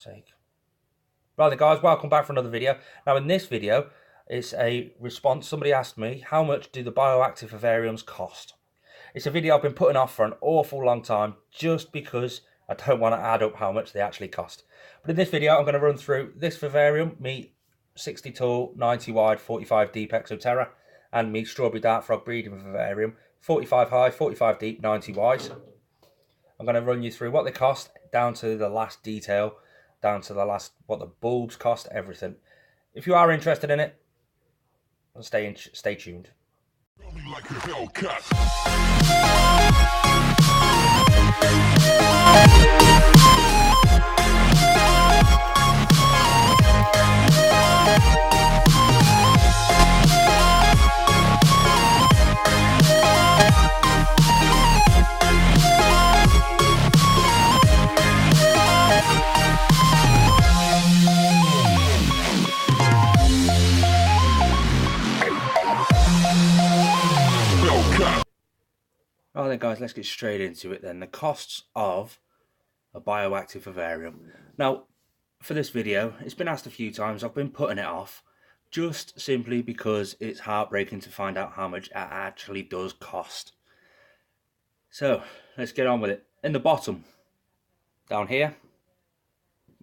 Take. Right then guys, welcome back for another video. Now in this video, it's a response. Somebody asked me, how much do the bioactive vivariums cost? It's a video I've been putting off for an awful long time just because I don't want to add up how much they actually cost. But in this video, I'm going to run through this vivarium, me 60 tall, 90 wide, 45 deep Exoterra, and me strawberry dart frog breeding vivarium, 45 high, 45 deep, 90 wide. I'm going to run you through what they cost, down to the last detail, down to the last, what the bulbs cost, everything. If you are interested in it, stay tuned. Like a Hellcat. Right then guys, let's get straight into it then. The costs of a bioactive vivarium. Now, for this video, it's been asked a few times. I've been putting it off just simply because it's heartbreaking to find out how much it actually does cost. So, let's get on with it. In the bottom, down here,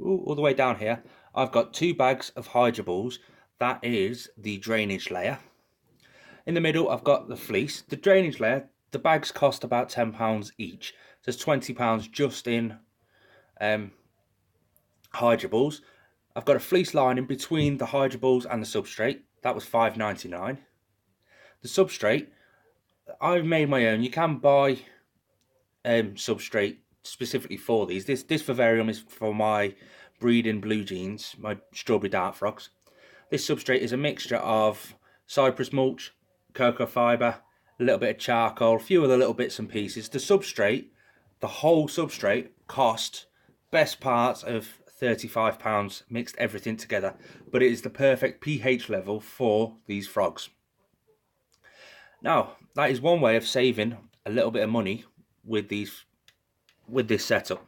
all the way down here, I've got 2 bags of hydroballs. That is the drainage layer. In the middle, I've got the fleece. The drainage layer, the bags cost about £10 each. So it's £20 just in hydroballs. I've got a fleece lining between the hydroballs and the substrate. That was £5.99. The substrate, I've made my own. You can buy substrate specifically for these. This vivarium is for my breeding blue jeans, my strawberry dart frogs. This substrate is a mixture of cypress mulch, cocoa fibre, a little bit of charcoal, a few other little bits and pieces. The substrate, the whole substrate, cost best part of £35, mixed everything together. But it is the perfect pH level for these frogs. Now, that is one way of saving a little bit of money with this setup.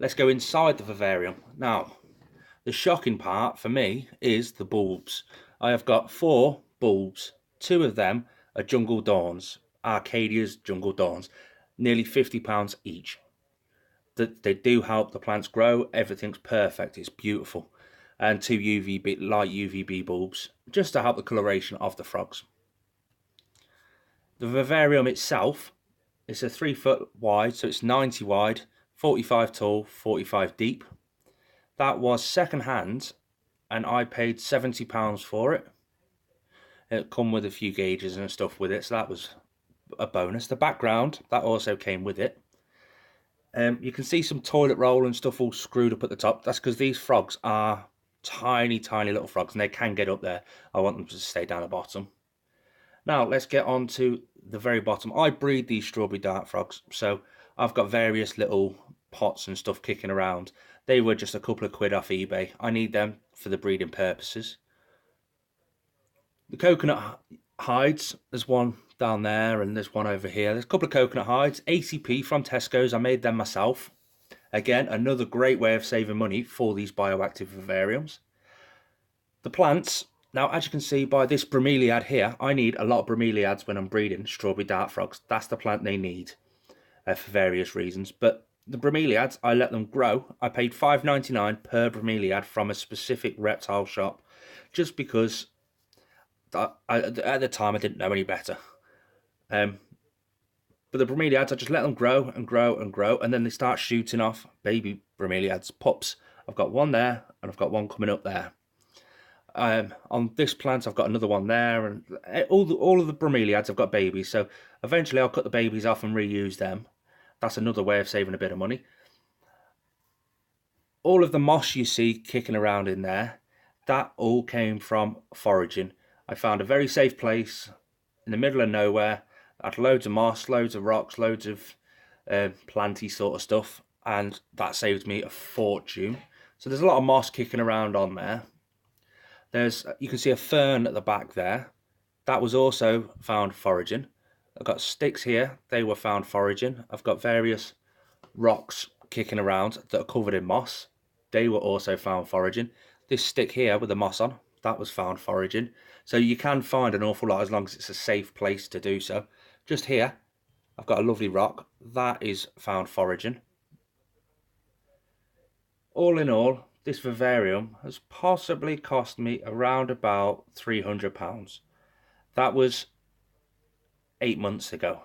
Let's go inside the vivarium. Now, the shocking part for me is the bulbs. I have got 4 bulbs. 2 of them are Jungle Dawns, Arcadia's Jungle Dawns, nearly £50 each. They do help the plants grow. Everything's perfect. It's beautiful. And 2 light UVB bulbs, just to help the coloration of the frogs. The vivarium itself, it's a 3 foot wide, so it's 90 wide, 45 tall, 45 deep. That was second hand, and I paid £70 for it. It come with a few gauges and stuff with it, so that was a bonus. The background, that also came with it. You can see some toilet roll and stuff all screwed up at the top. That's because these frogs are tiny, tiny little frogs, and they can get up there. I want them to stay down the bottom. Now, let's get on to the very bottom. I breed these strawberry dart frogs, so I've got various little pots and stuff kicking around. They were just a couple of quid off eBay. I need them for the breeding purposes. The coconut hides, there's one down there and there's one over here. There's a couple of coconut hides, ACP from Tesco's. I made them myself. Again, another great way of saving money for these bioactive vivariums. The plants, now as you can see by this bromeliad here, I need a lot of bromeliads when I'm breeding strawberry dart frogs. That's the plant they need for various reasons. But the bromeliads, I let them grow. I paid £5.99 per bromeliad from a specific reptile shop, just because at the time I didn't know any better. But the bromeliads, I just let them grow and grow and grow, and then they start shooting off baby bromeliads, pups. I've got one there, and I've got one coming up there. On this plant, I've got another one there, and all of the bromeliads have got babies. So eventually, I'll cut the babies off and reuse them. That's another way of saving a bit of money. All of the moss you see kicking around in there, that all came from foraging. I found a very safe place in the middle of nowhere. I had loads of moss, loads of rocks, loads of planty sort of stuff, and that saved me a fortune. So there's a lot of moss kicking around on there. You can see a fern at the back there. That was also found foraging. I've got sticks here, they were found foraging. I've got various rocks kicking around that are covered in moss. they were also found foraging. This stick here with the moss on, that was found foraging. So you can find an awful lot as long as it's a safe place to do so. Just here, I've got a lovely rock. That is found foraging. All in all, this vivarium has possibly cost me around about £300. That was 8 months ago.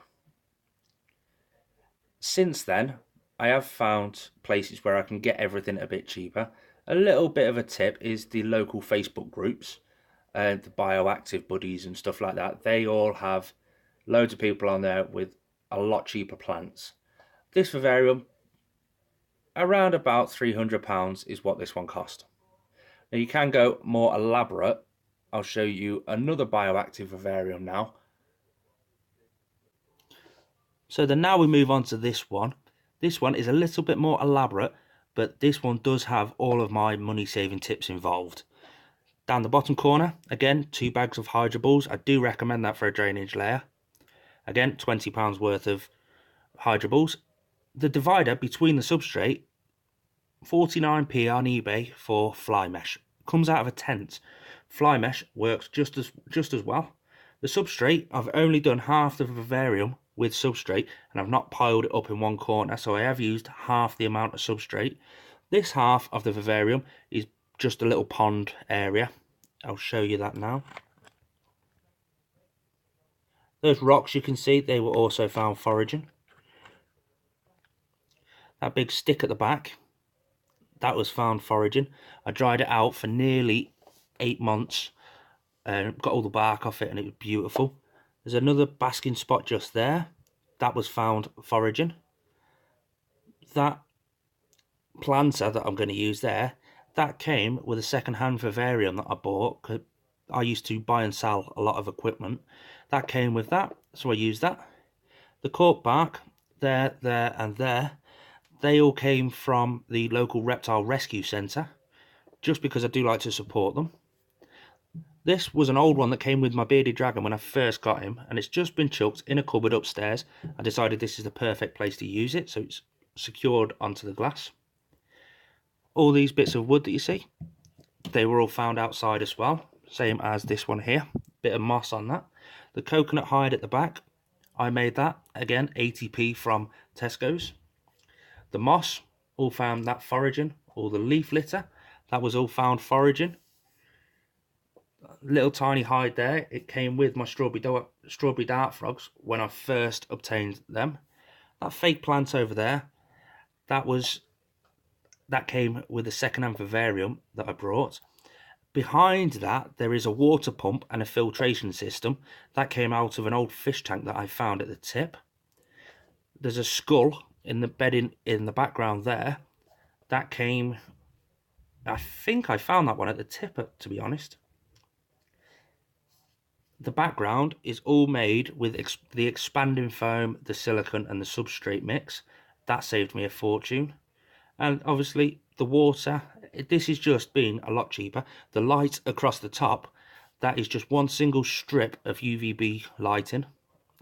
Since then, I have found places where I can get everything a bit cheaper. A little bit of a tip is the local Facebook groups, the bioactive buddies and stuff like that. They all have loads of people on there with a lot cheaper plants. This vivarium, around about £300 is what this one cost. Now you can go more elaborate. I'll show you another bioactive vivarium now. So then now we move on to this one. This one is a little bit more elaborate, but this one does have all of my money saving tips involved. Down the bottom corner, again, 2 bags of hydro balls. I do recommend that for a drainage layer. Again, £20 worth of hydro balls. The divider between the substrate, 49p on eBay for fly mesh. Comes out of a tent. Fly mesh works just as well. The substrate, I've only done half the vivarium with substrate, and I've not piled it up in one corner, so I have used half the amount of substrate. This half of the vivarium is just a little pond area. I'll show you that now. Those rocks you can see, they were also found foraging. That big stick at the back, that was found foraging. I dried it out for nearly 8 months and got all the bark off it, and it was beautiful. There's another basking spot just there. That was found foraging. That planter that I'm going to use there, that came with a second-hand vivarium that I bought. Cause I used to buy and sell a lot of equipment. That came with that, so I used that. The cork bark, there, and there, they all came from the local reptile rescue centre, just because I do like to support them. This was an old one that came with my bearded dragon when I first got him, and it's just been chucked in a cupboard upstairs. I decided this is the perfect place to use it, so it's secured onto the glass. All these bits of wood that you see, they were all found outside as well, same as this one here. Bit of moss on that. The coconut hide at the back, I made that, again 80p from Tesco's. The moss, all found that foraging. All the leaf litter, that was all found foraging. Little tiny hide there, it came with my strawberry dart frogs when I first obtained them. That fake plant over there, that came with a second-hand vivarium that I brought. Behind that, there is a water pump and a filtration system that came out of an old fish tank that I found at the tip. There's a skull in the bedding in the background there. That came, I think I found that one at the tip, to be honest. The background is all made with the expanding foam, the silicone and the substrate mix. That saved me a fortune. And obviously the water, this is just being a lot cheaper. The light across the top, that is just one single strip of UVB lighting,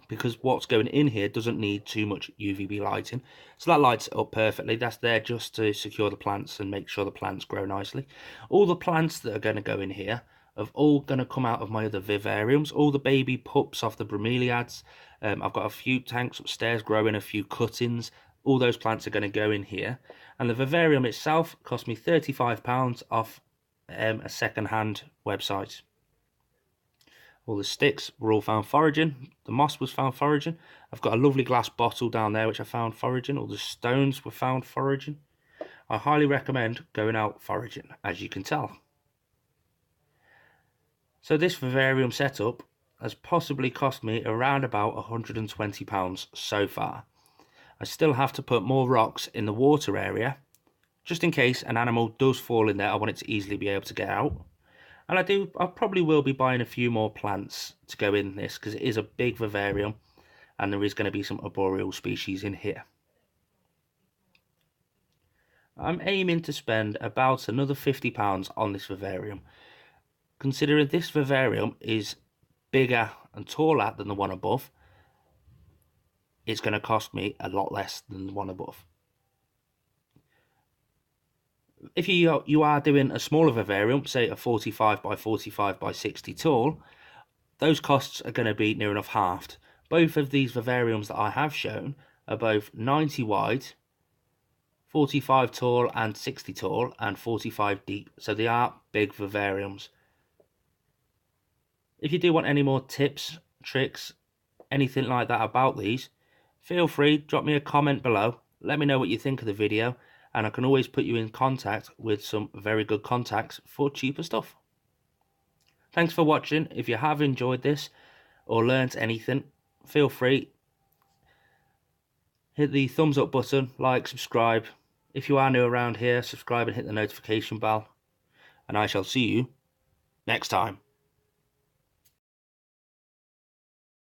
because what's going in here doesn't need too much UVB lighting. So that lights it up perfectly. That's there just to secure the plants and make sure the plants grow nicely. All the plants that are going to go in here are all going to come out of my other vivariums. All the baby pups off the bromeliads. I've got a few tanks upstairs growing a few cuttings. All those plants are going to go in here. And the vivarium itself cost me £35 off a second-hand website. All the sticks were all found foraging. The moss was found foraging. I've got a lovely glass bottle down there which I found foraging. All the stones were found foraging. I highly recommend going out foraging, as you can tell. So this vivarium setup has possibly cost me around about £120 so far. I still have to put more rocks in the water area, just in case an animal does fall in there. I want it to easily be able to get out. And I probably will be buying a few more plants to go in this, because it is a big vivarium and there is going to be some arboreal species in here. I'm aiming to spend about another £50 on this vivarium. Considering this vivarium is bigger and taller than the one above, it's going to cost me a lot less than the one above. If you are doing a smaller vivarium, say a 45 by 45 by 60 tall, those costs are going to be near enough halved. Both of these vivariums that I have shown are both 90 wide, 45 tall and 60 tall, and 45 deep. So they are big vivariums. If you do want any more tips, tricks, anything like that about these, feel free, drop me a comment below. Let me know what you think of the video, and I can always put you in contact with some very good contacts for cheaper stuff. Thanks for watching. If you have enjoyed this or learnt anything, feel free, hit the thumbs up button, like, subscribe. If you are new around here, subscribe and hit the notification bell, and I shall see you next time.